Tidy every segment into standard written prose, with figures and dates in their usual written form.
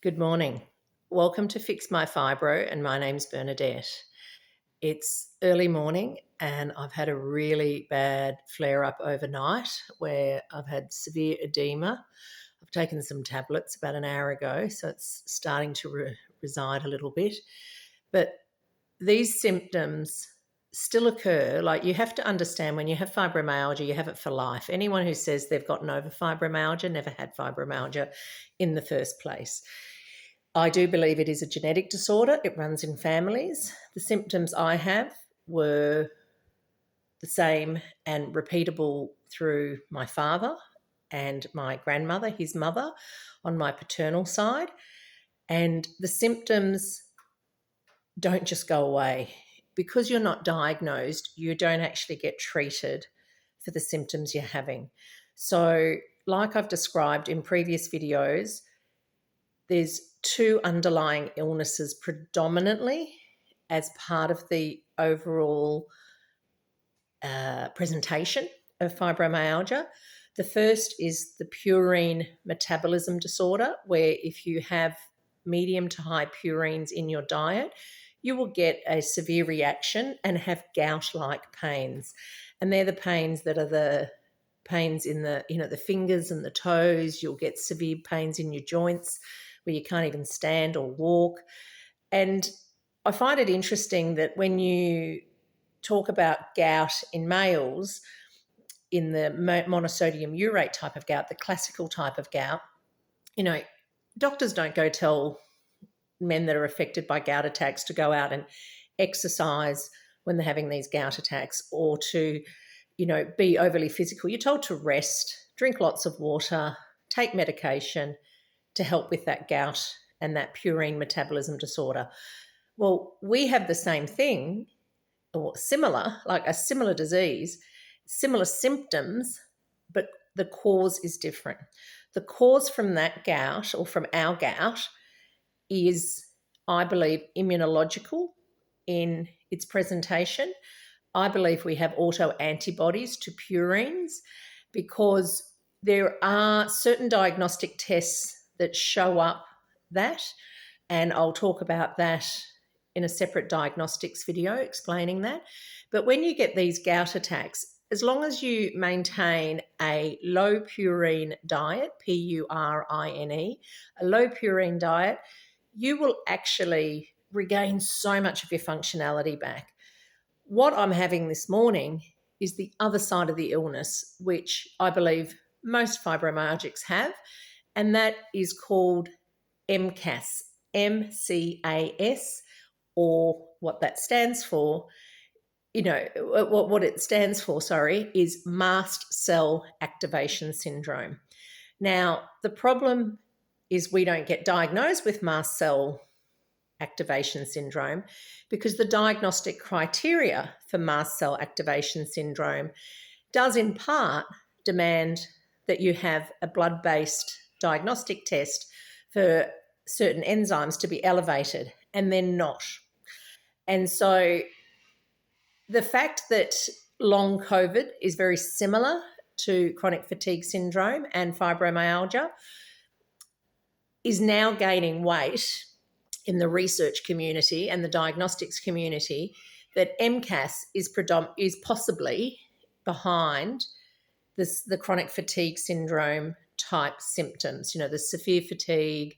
Good morning. Welcome to Fix My Fibro, and my name's Bernadette. It's early morning, and I've had a really bad flare up overnight where I've had severe edema. I've taken some tablets about an hour ago, so it's starting to reside a little bit. But these symptoms still occur. Like, you have to understand, when you have fibromyalgia, you have it for life. Anyone who says they've gotten over fibromyalgia never had fibromyalgia in the first place. I do believe it is a genetic disorder. It runs in families. The symptoms I have were the same and repeatable through my father and my grandmother, his mother, on my paternal side. And the symptoms don't just go away. Because you're not diagnosed, you don't actually get treated for the symptoms you're having. So, like I've described in previous videos, there's two underlying illnesses predominantly as part of the overall presentation of fibromyalgia. The first is the purine metabolism disorder, where if you have medium to high purines in your diet, you will get a severe reaction and have gout-like pains. And they're the pains that are the pains in the fingers and the toes. You'll get severe pains in your joints where you can't even stand or walk. And I find it interesting that when you talk about gout in males, in the monosodium urate type of gout, the classical type of gout, doctors don't go tell men that are affected by gout attacks to go out and exercise when they're having these gout attacks, or to, be overly physical. You're told to rest, drink lots of water, take medication to help with that gout and that purine metabolism disorder. Well, we have the same thing, or similar, like a similar disease, similar symptoms, but the cause is different. The cause from that gout, or from our gout, is, I believe, immunological in its presentation. I believe we have autoantibodies to purines because there are certain diagnostic tests that show up that, and I'll talk about that in a separate diagnostics video explaining that. But when you get these gout attacks, as long as you maintain a low purine diet, Purine, a low purine diet, you will actually regain so much of your functionality back. What I'm having this morning is the other side of the illness, which I believe most fibromyalgics have, and that is called MCAS, MCAS, or what that stands for, what it stands for, is mast cell activation syndrome. Now, the problem is we don't get diagnosed with mast cell activation syndrome because the diagnostic criteria for mast cell activation syndrome does in part demand that you have a blood-based diagnostic test for certain enzymes to be elevated, and they're not. And so the fact that long COVID is very similar to chronic fatigue syndrome and fibromyalgia is now gaining weight in the research community and the diagnostics community, that MCAS is possibly behind the chronic fatigue syndrome type symptoms, the severe fatigue,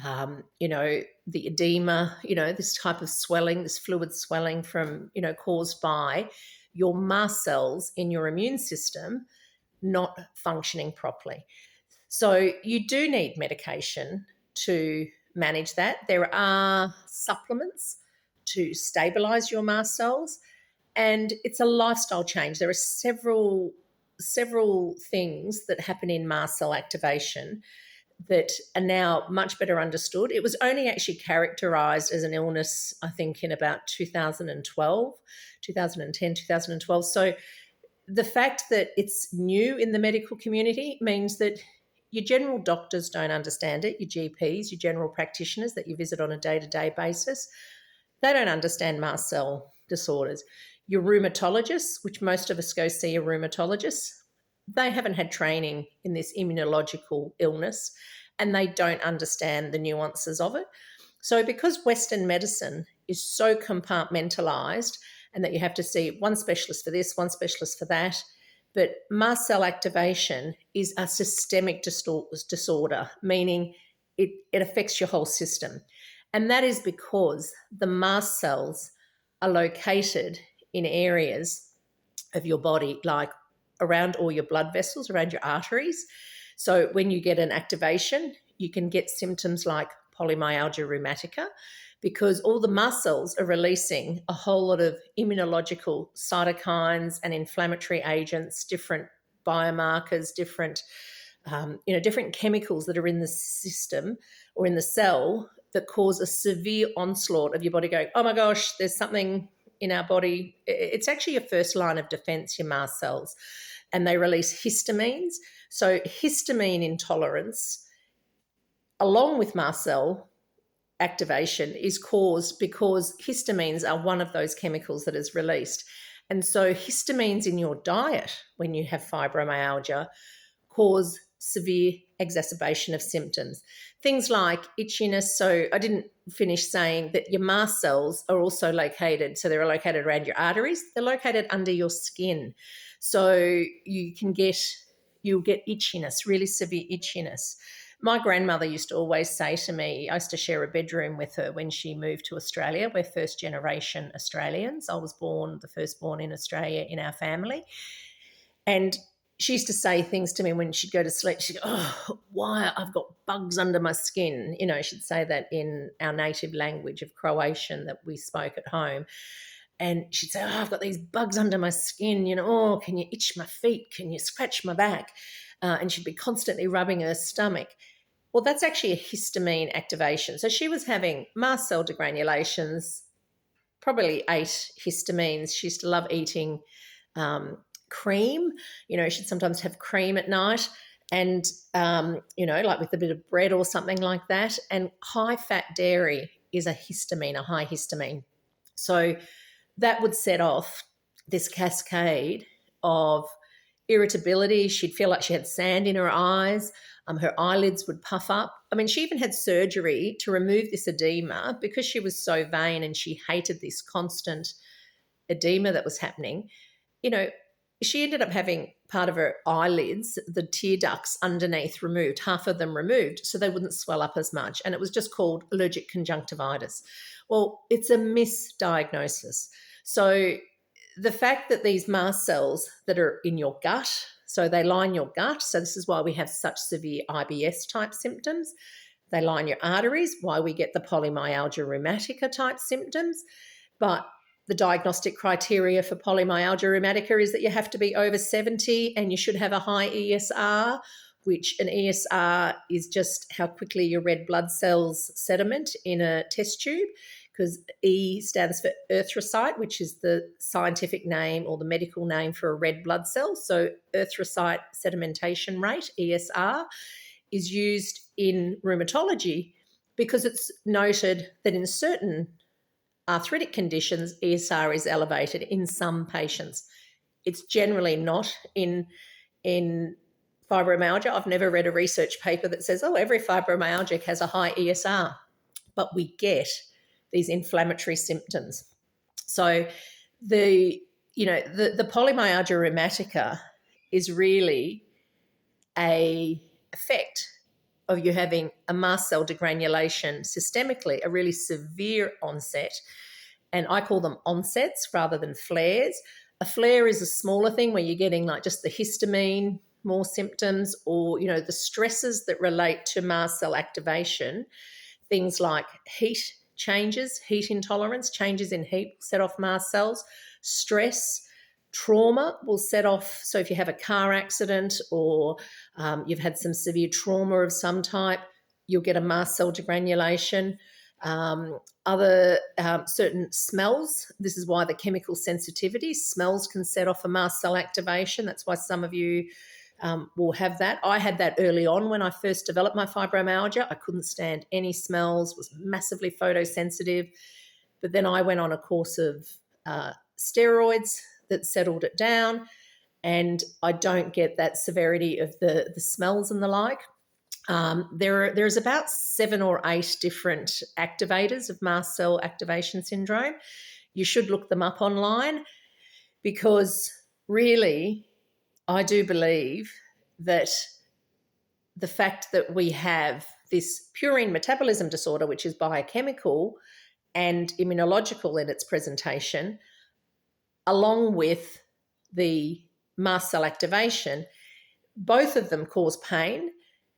the edema, this type of swelling, this fluid swelling from, caused by your mast cells in your immune system not functioning properly. So you do need medication to manage that. There are supplements to stabilize your mast cells, and it's a lifestyle change. There are several things that happen in mast cell activation that are now much better understood. It was only actually characterized as an illness, I think, in about 2012, 2010, 2012. So the fact that it's new in the medical community means that your general doctors don't understand it, your GPs, your general practitioners that you visit on a day-to-day basis, they don't understand mast cell disorders. Your rheumatologists, which most of us go see a rheumatologist, they haven't had training in this immunological illness, and they don't understand the nuances of it. So, because Western medicine is so compartmentalized and that you have to see one specialist for this, one specialist for that, but mast cell activation is a systemic disorder, meaning it affects your whole system. And that is because the mast cells are located in areas of your body, like around all your blood vessels, around your arteries. So when you get an activation, you can get symptoms like polymyalgia rheumatica, because all the mast cells are releasing a whole lot of immunological cytokines and inflammatory agents, different biomarkers, different chemicals that are in the system or in the cell that cause a severe onslaught of your body going, oh my gosh, there's something in our body. It's actually your first line of defense, your mast cells, and they release histamines. So histamine intolerance, along with mast cell activation, is caused because histamines are one of those chemicals that is released. And so histamines in your diet when you have fibromyalgia cause severe exacerbation of symptoms. Things like itchiness. So I didn't finish saying that your mast cells are also located. So they're located around your arteries. They're located under your skin. So you'll get itchiness, really severe itchiness. My grandmother used to always say to me, I used to share a bedroom with her when she moved to Australia. We're first generation Australians. I was the firstborn in Australia in our family. And she used to say things to me when she'd go to sleep. She'd go, oh, why? I've got bugs under my skin. She'd say that in our native language of Croatian that we spoke at home. And she'd say, oh, I've got these bugs under my skin. Oh, can you itch my feet? Can you scratch my back? And she'd be constantly rubbing her stomach. Well, that's actually a histamine activation. So she was having mast cell degranulations, probably 8 histamines. She used to love eating cream. She'd sometimes have cream at night and, like with a bit of bread or something like that. And high-fat dairy is a high histamine. So that would set off this cascade of irritability. She'd feel like she had sand in her eyes. Her eyelids would puff up. I mean, she even had surgery to remove this edema because she was so vain and she hated this constant edema that was happening. She ended up having part of her eyelids, the tear ducts underneath, removed, half of them removed, so they wouldn't swell up as much. And it was just called allergic conjunctivitis. Well, it's a misdiagnosis. So the fact that these mast cells that are in your gut, so they line your gut, so this is why we have such severe IBS type symptoms. They line your arteries, why we get the polymyalgia rheumatica type symptoms. But the diagnostic criteria for polymyalgia rheumatica is that you have to be over 70 and you should have a high ESR, which an ESR is just how quickly your red blood cells sediment in a test tube, because E stands for erythrocyte, which is the scientific name or the medical name for a red blood cell. So erythrocyte sedimentation rate, ESR, is used in rheumatology because it's noted that in certain arthritic conditions, ESR is elevated in some patients. It's generally not in fibromyalgia. I've never read a research paper that says, every fibromyalgic has a high ESR, but we get these inflammatory symptoms. So the polymyalgia rheumatica is really a effect of you having a mast cell degranulation systemically, a really severe onset. And I call them onsets rather than flares. A flare is a smaller thing where you're getting like just the histamine, more symptoms, or, the stresses that relate to mast cell activation, things like heat changes, heat intolerance, changes in heat set off mast cells, stress, trauma will set off. So if you have a car accident or you've had some severe trauma of some type, you'll get a mast cell degranulation. Other certain smells, this is why the chemical sensitivity, smells can set off a mast cell activation. That's why some of you will have that. I had that early on when I first developed my fibromyalgia. I couldn't stand any smells, was massively photosensitive. But then I went on a course of steroids that settled it down, and I don't get that severity of the smells and the like. There's about 7 or 8 different activators of mast cell activation syndrome. You should look them up online because really, I do believe that the fact that we have this purine metabolism disorder, which is biochemical and immunological in its presentation, along with the mast cell activation, both of them cause pain,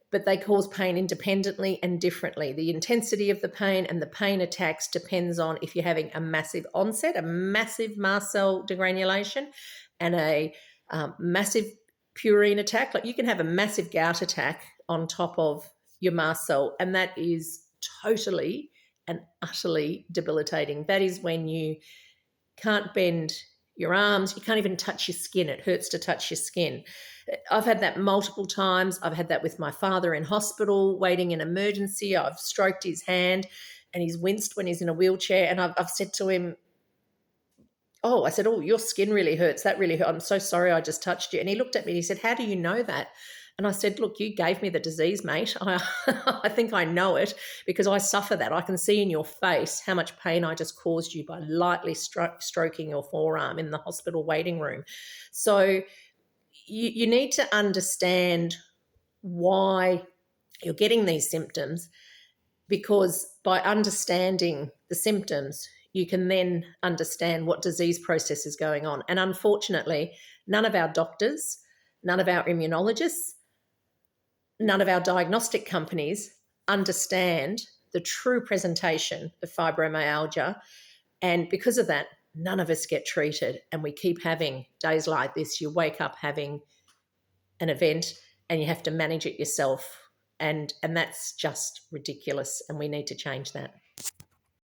but they cause pain independently and differently. The intensity of the pain and the pain attacks depends on if you're having a massive onset, a massive mast cell degranulation, and a massive purine attack. Like you can have a massive gout attack on top of your mast cell, and that is totally and utterly debilitating. That is when you can't bend your arms, you can't even touch your skin. It hurts to touch your skin. I've had that multiple times. I've had that with my father in hospital, waiting in emergency. I've stroked his hand and he's winced when he's in a wheelchair. And I've said to him, I said, oh, your skin really hurts. That really hurt. I'm so sorry I just touched you. And he looked at me and he said, how do you know that? And I said, look, you gave me the disease, mate. I think I know it because I suffer that. I can see in your face how much pain I just caused you by lightly stroking your forearm in the hospital waiting room. So you need to understand why you're getting these symptoms, because by understanding the symptoms, you can then understand what disease process is going on. And unfortunately, none of our doctors, none of our immunologists, none of our diagnostic companies understand the true presentation of fibromyalgia. And because of that, none of us get treated. And we keep having days like this. You wake up having an event and you have to manage it yourself. And that's just ridiculous. And we need to change that.